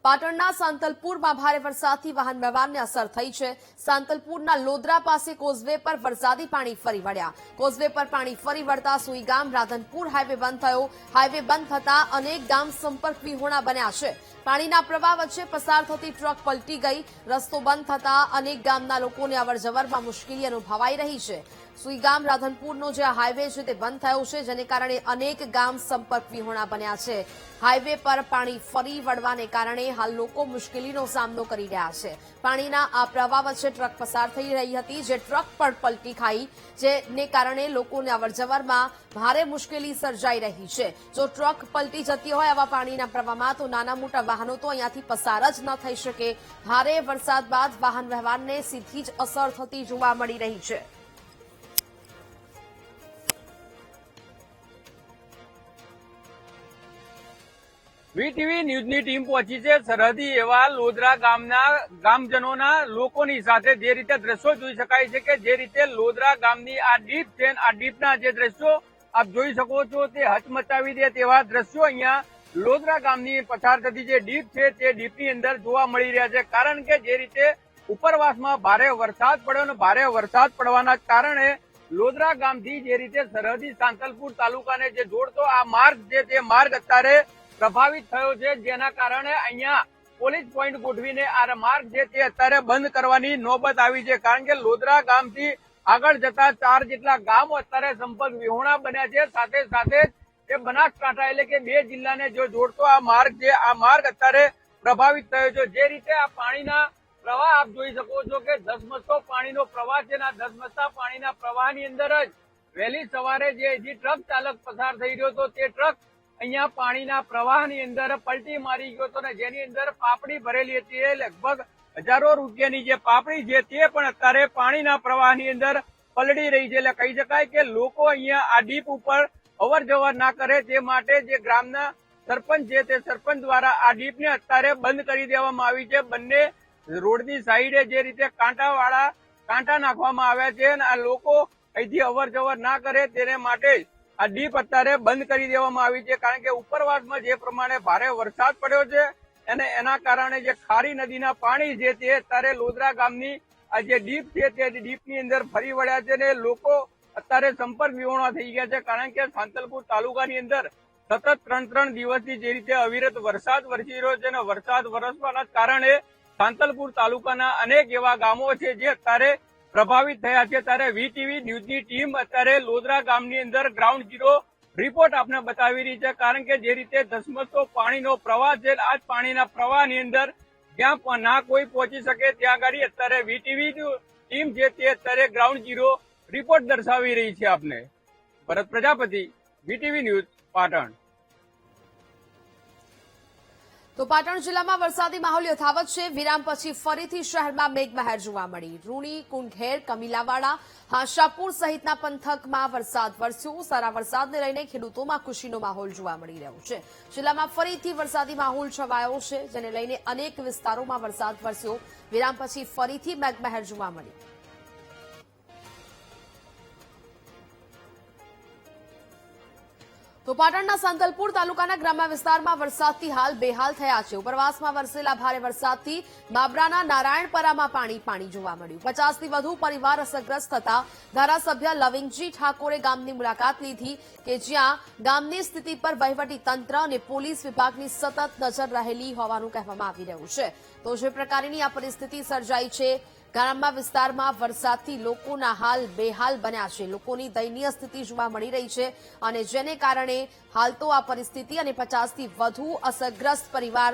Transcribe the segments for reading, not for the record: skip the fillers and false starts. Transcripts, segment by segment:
પાટણના સાંતલપુરમાં ભારે વરસાદથી વાહન વ્યવહારને અસર થઈ છે। સાંતલપુરના લોદરા પાસે કોઝવે પર વરસાદી પાણી ફરી વળ્યા। કોઝવે પર પાણી ફરી વળતા સુઈગામ રાધનપુર હાઈવે બંધ થયો। હાઈવે બંધ થતા અનેક ગામ સંપર્ક વિહોણા બન્યા છે। પાણીના પ્રવાહ વચ્ચે પસાર થતી ટ્રક પલટી ગઈ। રસ્તો બંધ થતા અનેક ગામના લોકોને અવરજવરમાં મુશ્કેલી અનુભવાઈ રહી છે। સુઈગામ રાધનપુરનો જે હાઈવે છે તે બંધ થયો છે, જેને કારણે અનેક ગામ સંપર્ક વિહોણા બન્યા છે। હાઈવે પર પાણી ફરી વળવાને કારણે હાલ લોકો મુશ્કેલીનો સામનો કરી રહ્યા છે। પાણીના આ પ્રવાહ વચ્ચે ટ્રક પસાર થઈ રહી હતી, જે ટ્રક પણ પલટી ખાઈ, જેને કારણે લોકોને અવરજવરમાં ભારે મુશ્કેલી સર્જાઈ રહી છે। જો ટ્રક પલટી જતી હોય આવા પાણીના પ્રવાહમાં તો નાના મોટા વાહનો તો અહીંયાથી પસાર જ ન થઈ શકે। ભારે વરસાદ બાદ વાહન વ્યવહારને સીધી જ અસર થતી જોવા મળી રહી છે। વીટીવી ન્યૂઝની ટીમ પહોંચી છે સરહદી એવા લોદરા ગામના ગામજનોના લોકોની સાથે। જે રીતે દ્રશ્યો જોઈ શકાય છે કે જે રીતે લોદરા ગામની આ ડીપ છે, આ ડીપના જે દ્રશ્યો આપ જોઈ શકો છો તે હચમચાવી દે તેવા દ્રશ્યો અહીંયા લોદરા ગામની પસાર થતી જે ડીપ છે તે ડીપની અંદર જોવા મળી રહ્યા છે। કારણ કે જે રીતે ઉપરવાસમાં ભારે વરસાદ પડ્યો અને ભારે વરસાદ પડવાના કારણે લોદરા ગામથી જે રીતે સરહદી સાંતલપુર તાલુકાને જે જોડતો આ માર્ગ છે તે માર્ગ અત્યારે પ્રભાવિત થયો છે, જેના કારણે અહીંયા પોલીસ પોઈન્ટ ગોઠવીને આ માર્ગ છે તે અત્યારે બંધ કરવાની નોબત આવી છે। કારણ કે લોદરા ગામથી આગળ જતા 4 જેટલા ગામો અત્યારે સંપર્ક વિહોણા બન્યા છે। સાથે સાથે એ બનાસકાંઠા એટલે કે 2 જિલ્લાને જો જોડતો આ માર્ગ છે, આ માર્ગ અત્યારે પ્રભાવિત થયો છે। જે રીતે આ પાણીના પ્રવાહ આપ જોઈ શકો છો કે ધસમસતો પાણીનો પ્રવાહ છે, આ ધસમસતા પાણીના પ્રવાહની અંદર જ વહેલી સવારે જે ટ્રક ચાલક પસાર થઈ રહ્યો હતો તે ટ્રક અહીંયા પાણીના પ્રવાહની અંદર પલટી મારી ગયો હતો ને જેની અંદર પાપડી ભરેલી હતી। લગભગ હજારો રૂપિયાની જે પાપડી છે તે પણ અત્યારે પાણીના પ્રવાહની અંદર પલળી રહી છે। એટલે કહી શકાય કે લોકો અહીંયા આ ડીપ ઉપર અવર જવર ના કરે તે માટે જે ગ્રામના સરપંચ છે તે સરપંચ દ્વારા આ ડીપને અત્યારે બંધ કરી દેવામાં આવી છે। બંને રોડની સાઈડે જે રીતે કાંટા નાખવામાં આવ્યા છે અને આ લોકો અહીંથી અવર જવર ના કરે તેને માટે આ ડીપ અત્યારે બંધ કરી દેવામાં આવી છે। કારણ કે ઉપરવાસમાં જે પ્રમાણે ભારે વરસાદ પડ્યો છે અને એના કારણે જે ખારી નદીના પાણી છે તે અત્યારે લોદરા ગામની આ જે ડીપ છે તે ડીપની અંદર ફરી વળ્યા છે અને લોકો અત્યારે સંપર્ક વિહોણા થઈ ગયા છે। કારણ કે સાંતલપુર તાલુકાની અંદર સતત 3 દિવસથી જે રીતે અવિરત વરસાદ વરસી રહ્યો છે અને વરસાદ વરસવાના કારણે સાંતલપુર તાલુકાના અનેક એવા ગામો છે જે અત્યારે પ્રભાવિત થયા છે। ત્યારે વીટીવી ન્યૂઝની ટીમ અત્યારે લોદરા ગામની અંદર ગ્રાઉન્ડ ઝીરો રિપોર્ટ આપને બતાવી રહી છે। કારણ કે જે રીતે ધસમસતો પાણીનો પ્રવાહ છે, આ જ પાણીના પ્રવાહની અંદર જ્યાં ના કોઈ પહોંચી શકે ત્યાં આગળ અત્યારે વીટીવી ટીમ છે તે અત્યારે ગ્રાઉન્ડ ઝીરો રિપોર્ટ દર્શાવી રહી છે। આપને ભરત પ્રજાપતિ, વીટીવી ન્યૂઝ, પાટણ। તો પાટણ જિલ્લામાં વરસાદી માહોલ યથાવત છે। વિરામ પછી ફરીથી શહેરમાં મેઘમહેર જોવા મળી। રૂણી, કુંઢેર, કમિલાવાડા, હાંસાપુર સહિતના પંથકમાં વરસાદ વરસ્યો। સારા વરસાદને લઈને ખેડૂતોમાં ખુશીનો માહોલ જોવા મળી રહ્યો છે। જિલ્લામાં ફરીથી વરસાદી માહોલ છવાયો છે, જેને લઈને અનેક વિસ્તારોમાં વરસાદ વરસ્યો। વિરામ પછી ફરીથી મેઘમહેર જોવા મળી। તો પાટણના સાંતલપુર તાલુકાના ગ્રામ્ય વિસ્તારમાં વરસાદથી હાલ બેહાલ થયા છે। ઉપરવાસમાં વરસેલા ભારે વરસાદથી બાબરાના નારાયણપરામાં પાણી જોવા મળ્યું। 50થી વધુ પરિવાર અસરગ્રસ્ત થતા ધારાસભ્ય લવિંગજી ઠાકોરે ગામની મુલાકાત લીધી, કે જ્યાં ગામની સ્થિતિ પર વહીવટી તંત્ર અને પોલીસ વિભાગની સતત નજર રહેલી હોવાનું કહેવામાં આવી રહ્યું છે। તો જે પ્રકારની આ પરિસ્થિતિ સર્જાઈ છે, ગ્રામ્ય વિસ્તારમાં વરસાદથી લોકોના હાલ બેહાલ બન્યા છે। લોકોની દયનીય સ્થિતિ જોવા મળી રહી છે અને જેને કારણે હાલ તો આ પરિસ્થિતિ અને 50થી વધુ અસરગ્રસ્ત પરિવાર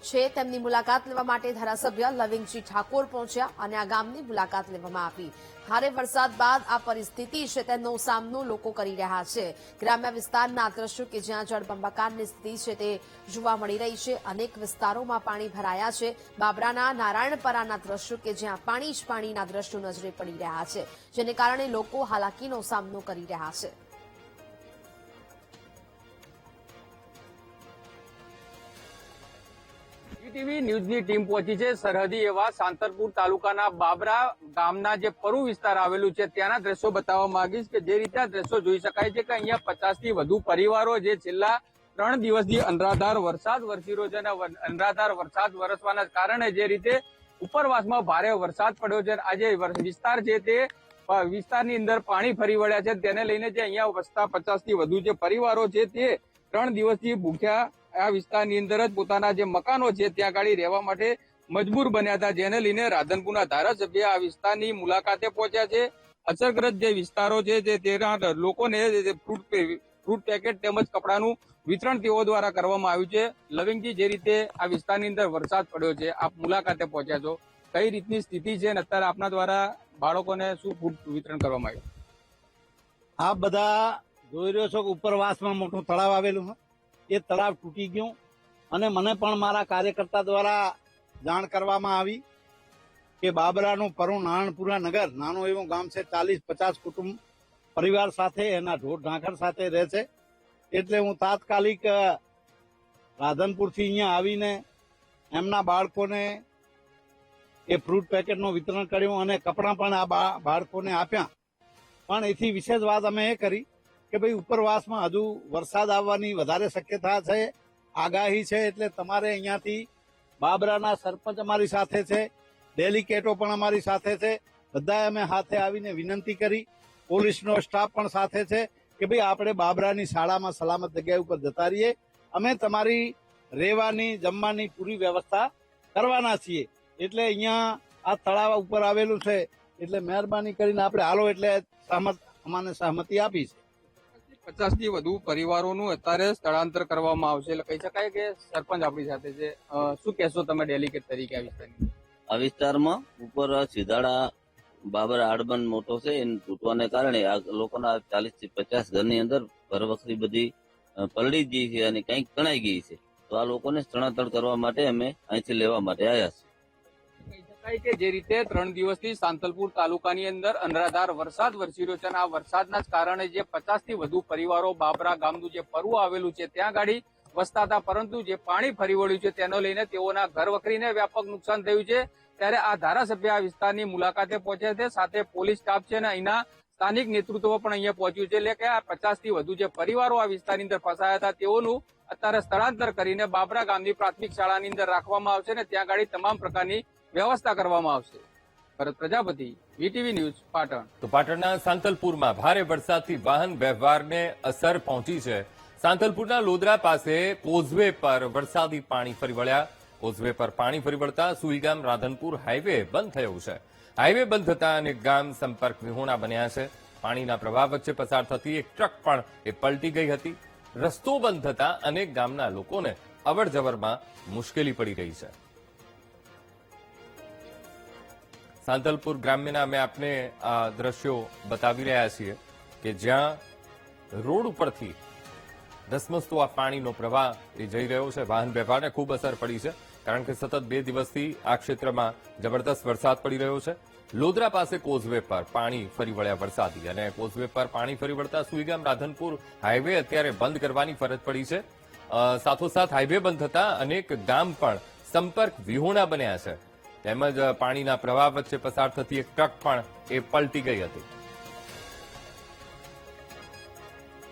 છે તેમની મુલાકાત લેવા માટે ધારાસભ્ય લવિંગજી ઠાકોર પહોંચ્યા અને આ ગામની મુલાકાત લેવામાં આવી। ભારે વરસાદ બાદ આ પરિસ્થિતિ છે તેનો સામનો લોકો કરી રહ્યા છે। ગ્રામ્ય વિસ્તારના આ દ્રશ્યો કે જ્યાં જળબંબાકારની સ્થિતિ છે તે જોવા મળી રહી છે। અનેક વિસ્તારોમાં પાણી ભરાયા છે। બાબરાના નારાયણપરાના દ્રશ્યો કે જ્યાં પાણી જ પાણીના દ્રશ્યો નજરે પડી રહ્યા છે, જેને કારણે લોકો હાલાકીનો સામનો કરી રહ્યા છે। વીટીવી ન્યૂઝની ટીમ પહોંચી છે સરહદી એવા સાંતલપુર તાલુકાના બાબરા ગામના જે પરુ વિસ્તાર આવેલું છે ત્યાંના દ્રશ્યો બતાવવા માંગીશ કે જે રીતે આ દ્રશ્યો જોઈ શકાય છે કે અહીંયા 50થી વધુ પરિવારો જે છેલ્લા 3 દિવસથી અનરાધાર વરસાદ વરસી રહ્યો છે અને અનરાધાર વરસાદ વરસવાના કારણે જે રીતે ઉપરવાસમાં ભારે વરસાદ પડ્યો છે, આજે વિસ્તાર છે તે વિસ્તારની અંદર પાણી ફરી વળ્યા છે, તેને લઈને જે અહીંયા વસતા 50 થી વધુ જે પરિવારો છે તે 3 દિવસથી ભૂખ્યા આ વિસ્તારની અંદર જ પોતાના જે મકાનો છે ત્યાં ગાડી રહેવા માટે મજબૂર બન્યા હતા, જેને લઈને રાધનપુરના ધારાસભ્ય આ વિસ્તારની મુલાકાતે પહોંચ્યા છે. અસરગ્રસ્ત જે વિસ્તારો છે તેના લોકોને ફ્રૂટ પેકેટ તેમજ કપડાનું વિતરણ તેઓ દ્વારા કરવામાં આવ્યું છે. લવિંગજી, જે રીતે આ વિસ્તારની અંદર વરસાદ પડ્યો છે, આપ મુલાકાતે પહોંચ્યા છો, કઈ રીતની સ્થિતિ છે અને અત્યારે આપના દ્વારા બાળકોને શું ફૂડ વિતરણ કરવામાં આવ્યું? આપ બધા જોઈ રહ્યો છો કે ઉપરવાસમાં મોટું તળાવ આવેલું છે, એ તળાવ તૂટી ગયું અને મને પણ મારા કાર્યકર્તા દ્વારા જાણ કરવામાં આવી કે બાબરાનું પરું નારણપુરા નગર નાનું એવું ગામ છે, 40-50 કુટુંબ પરિવાર સાથે એના ઢોર ઢાંખર સાથે રહે છે. એટલે હું તાત્કાલિક રાધનપુરથી અહીંયા આવીને એમના બાળકોને એ ફ્રૂટ પેકેટનું વિતરણ કર્યું અને કપડાં પણ આ બાળકોને આપ્યા. પણ એથી વિશેષ વાત અમે એ કરી કે ભાઈ ઉપરવાસમાં હજુ વરસાદ આવવાની વધારે શક્યતા છે, આગાહી છે, એટલે તમારે અહીંયાથી બાબરાના સરપંચ અમારી સાથે છે, ડેલિકેટો પણ અમારી સાથે છે, બધાએ અમે હાથે આવીને વિનંતી કરી, પોલીસનો સ્ટાફ પણ સાથે છે કે ભાઈ આપણે બાબરાની શાળામાં સલામત જગ્યા ઉપર જતા રહીએ, અમે તમારી રહેવાની જમવાની પૂરી વ્યવસ્થા કરવાના છીએ. એટલે અહીંયા આ તળાવ ઉપર આવેલું છે, એટલે મહેરબાની કરીને આપણે હાલો એટલે અમને સહમતિ આપી છે. 50 થી વધુ પરિવારોનું અત્યારે સ્થળાંતર કરવામાં આવશે, એટલે કહી શકાય કે સરપંચ આપણી સાથે છે. શું કહેશો તમે ડેલિકેટ તરીકે આ વિસ્તારની? આ વિસ્તારમાં ઉપર સીધાડા બાબર આડબંધ મોટો છે, એને તૂટવાને કારણે આ લોકોના 40 થી 50 ઘરની અંદર ભરવખરી બધી પલળી ગઈ છે અને કંઈક તણાઈ ગઈ છે. તો આ લોકોને સ્થળાંતર કરવા માટે અમે અહીંથી લેવા માટે આવ્યા છીએ. કહી શકાય કે જે રીતે 3 દિવસથી સાંતલપુર તાલુકાની અંદર અનરાધાર વરસાદ વરસી રહ્યો છે અને આ વરસાદના જ કારણે જે 50 થી વધુ પરિવારો બાબરા ગામનું જે પરવું આવેલું છે ત્યાં ગાડી વસતા હતા, પરંતુ જે પાણી ફરી વળ્યું છે તેને લઈને તેઓના ઘર વખરીને વ્યાપક નુકસાન થયું છે. ત્યારે આ ધારાસભ્ય આ વિસ્તારની મુલાકાતે પહોંચ્યા છે, સાથે પોલીસ સ્ટાફ છે અને અહીંના સ્થાનિક નેતૃત્વ પણ અહીંયા પહોંચ્યું છે. એટલે કે આ 50 થી વધુ જે પરિવારો આ વિસ્તારની અંદર ફસાયા હતા તેઓનું અત્યારે સ્થળાંતર કરીને બાબરા ગામની પ્રાથમિક શાળાની અંદર રાખવામાં આવશે અને ત્યાં ગાડી તમામ પ્રકારની વ્યવસ્થા કરવામાં આવશે. ભરત પ્રજાપતિ, વીટીવી ન્યૂઝ, પાટણ. તો પાટણના સાંતલપુરમાં ભારે વરસાદથી વાહન વ્યવહારને અસર પહોંચી છે. સાંતલપુરના લોદરા પાસે કોઝવે પર વરસાદી પાણી ફરી વળ્યા. કોઝવે પર પાણી ફરી વળતા સુઈગામ રાધનપુર હાઈવે બંધ થયો છે. હાઈવે બંધ થતા અનેક ગામ સંપર્ક વિહોણા બન્યા છે. પાણીના પ્રવાહ વચ્ચે પસાર થતી એક ટ્રક પણ પલટી ગઈ હતી. રસ્તો બંધ થતા અનેક ગામના લોકોને અવરજવરમાં મુશ્કેલી પડી રહી છે. સાંતલપુર ગ્રામ્યના અમે આપને આ દ્રશ્યો બતાવી રહ્યા છીએ કે જ્યાં રોડ ઉપરથી ધસમસતો આ પાણીનો પ્રવાહ જઈ રહ્યો છે. વાહન વ્યવહારને ખૂબ અસર પડી છે, કારણ કે સતત 2 દિવસથી આ ક્ષેત્રમાં જબરદસ્ત વરસાદ પડી રહ્યો છે. લોદરા પાસે કોઝવે પર પાણી ફરી વળ્યા વરસાદી, અને કોઝવે પર પાણી ફરી વળતા સુઈગામ રાધનપુર હાઈવે અત્યારે બંધ કરવાની ફરજ પડી છે. સાથોસાથ હાઈવે બંધ થતા અનેક ગામ પણ સંપર્ક વિહોણા બન્યા છે. તેમજ પાણીના પ્રવાહ વચ્ચે પસાર થતી એક ટ્રક પણ પલટી ગઈ હતી.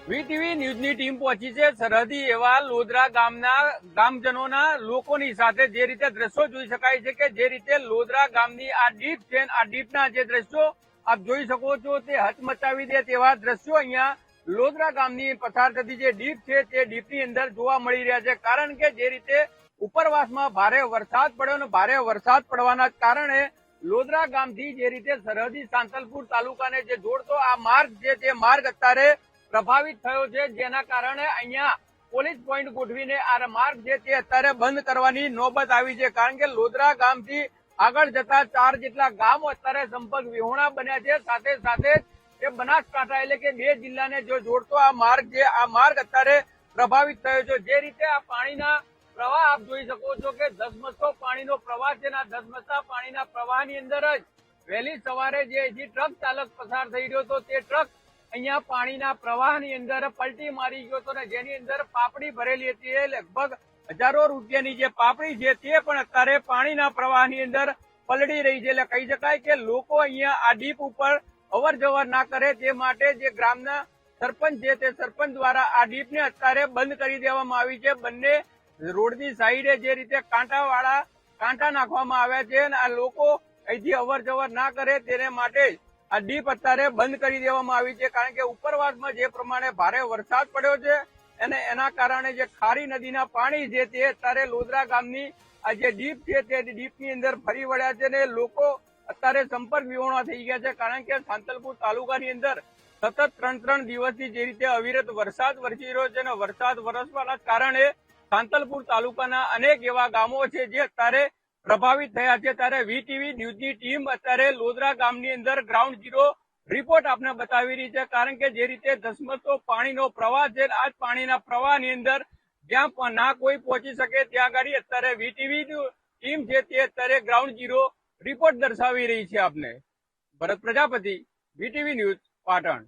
વીટીવી ન્યૂઝની ટીમ પહોંચી છે સરહદી એવા લોદરા ગામના ગામજનોના લોકોની સાથે. જે રીતે દ્રશ્યો જોઈ શકાય છે કે જે રીતે લોદરા ગામની આ ડીપ છે, આ ડીપના જે દ્રશ્યો આપ જોઈ શકો છો તે હચમચાવી દે તેવા દ્રશ્યો અહીંયા લોદરા ગામની પસાર થતી જે ડીપ છે તે ડીપની અંદર જોવા મળી રહ્યા છે. કારણ કે જે રીતે ઉપરવાસમાં ભારે વરસાદ પડ્યો અને ભારે વરસાદ પડવાના કારણે લોદરા ગામથી જે રીતે સરહદી સાંતલપુર તાલુકાને જે જોડતો આ માર્ગ છે તે માર્ગ અત્યારે પ્રભાવિત થયો છે, જેના કારણે અહીંયા પોલીસ પોઈન્ટ ગોઠવીને આ માર્ગ છે તે અત્યારે બંધ કરવાની નોબત આવી છે. કારણ કે લોદરા ગામથી આગળ જતા 4 જેટલા ગામો અત્યારે સંપર્ક વિહોણા બન્યા છે. સાથે સાથે એ બનાસકાંઠા એટલે કે 2 જિલ્લાને જો જોડતો આ માર્ગ છે, આ માર્ગ અત્યારે પ્રભાવિત થયો છે. જે રીતે આ પાણીના પ્રવાહ આપ જોઈ શકો છો કે ધસમસતો પાણીનો પ્રવાહ છે, આ ધસમસતા પાણીના પ્રવાહની અંદર જ વહેલી સવારે જે ટ્રક ચાલક પસાર થઈ રહ્યો હતો તે ટ્રક અહીંયા પાણીના પ્રવાહની અંદર પલટી મારી ગયો હતો, જેની અંદર પાપડી ભરેલી હતી. લગભગ હજારો રૂપિયાની જે પાપડી છે તે પણ અત્યારે પાણીના પ્રવાહની અંદર પલળી રહી છે. એટલે કહી શકાય કે લોકો અહીંયા આ ડીપ ઉપર અવર જવર ના કરે તે માટે જે સરપંચ છે તે સરપંચ દ્વારા આ ડીપને અત્યારે બંધ કરી દેવામાં આવી છે. બંને રોડની સાઈડે જે રીતે કાંટા નાખવામાં આવ્યા છે અને આ લોકો અહીંથી અવર જવર ના કરે તેને માટે આ ડીપ અત્યારે બંધ કરી દેવામાં આવી છે. કારણ કે ઉપરવાસમાં જે પ્રમાણે ભારે વરસાદ પડ્યો છે અને એના કારણે જે ખારી નદીના પાણી છે તે અત્યારે લોદરા ગામની આ જે ડીપ છે તે ડીપની અંદર ફરી વળ્યા છે અને લોકો અત્યારે સંપર્ક વિહોણા થઈ ગયા છે. કારણ કે સાંતલપુર તાલુકાની અંદર સતત 3 દિવસથી જે રીતે અવિરત વરસાદ વરસી રહ્યો છે અને વરસાદ વરસવાના કારણે સાંતલપુર તાલુકાના અનેક એવા ગામો છે જે અત્યારે પ્રભાવિત થયા છે. ત્યારે વીટીવી ન્યૂઝની ટીમ અત્યારે લોદરા ગામની અંદર ગ્રાઉન્ડ ઝીરો રિપોર્ટ આપને બતાવી રહી છે. કારણ કે જે રીતે ધસમસતો પાણીનો પ્રવાહ છે આ જ પાણીના પ્રવાહની અંદર જ્યાં ના કોઈ પહોંચી શકે ત્યાં આગળ અત્યારે વીટીવી ટીમ છે તે અત્યારે ગ્રાઉન્ડ ઝીરો રિપોર્ટ દર્શાવી રહી છે. આપને ભરત પ્રજાપતિ, વીટીવી ન્યૂઝ, પાટણ.